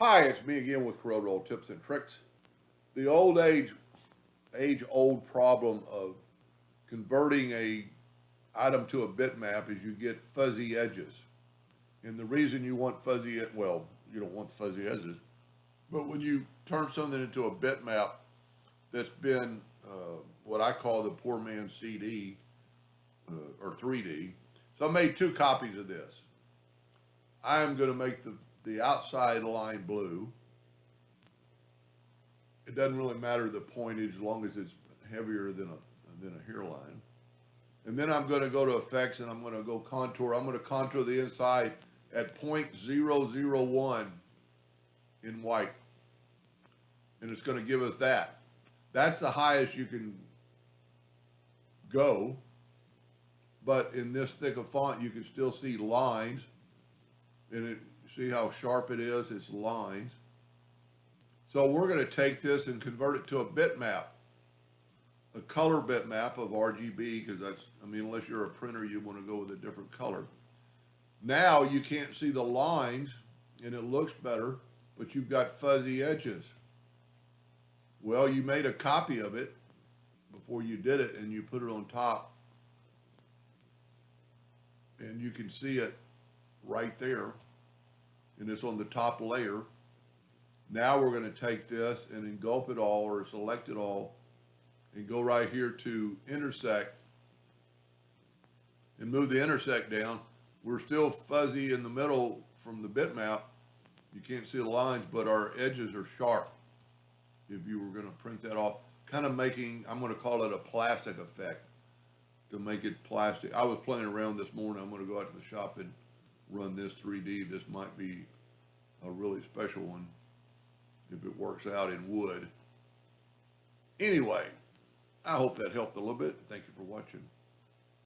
Hi, it's me again with Corel tips and tricks. The age-old problem of converting a item to a bitmap is you get fuzzy edges. And the reason you want well, you don't want fuzzy edges, but when you turn something into a bitmap that's been what I call the poor man's CD or 3D. So I made two copies of this. I'm going to make the outside line blue. It doesn't really matter the pointage as long as it's heavier than a hairline. And then I'm going to go to effects and I'm going to go contour. I'm going to contour the inside at 0.001 in white. And it's going to give us that. That's the highest you can go. But in this thick of font, you can still see lines. And see how sharp it is? It's lines. So we're going to take this and convert it to a bitmap, a color bitmap of RGB, because unless you're a printer, you want to go with a different color. Now you can't see the lines, and it looks better, but you've got fuzzy edges. Well, you made a copy of it before you did it, and you put it on top, and you can see it right there, and it's on the top layer. Now we're going to take this and engulf it all or select it all and go right here to intersect and move the intersect down. We're still fuzzy in the middle from the bitmap. You can't see the lines, but our edges are sharp. If you were going to print that off, kind of making, I'm going to call it a plastic effect to make it plastic. I was playing around this morning. I'm going to go out to the shop and run this 3D. This might be a really special one if it works out in wood. Anyway, I hope that helped a little bit. Thank you for watching.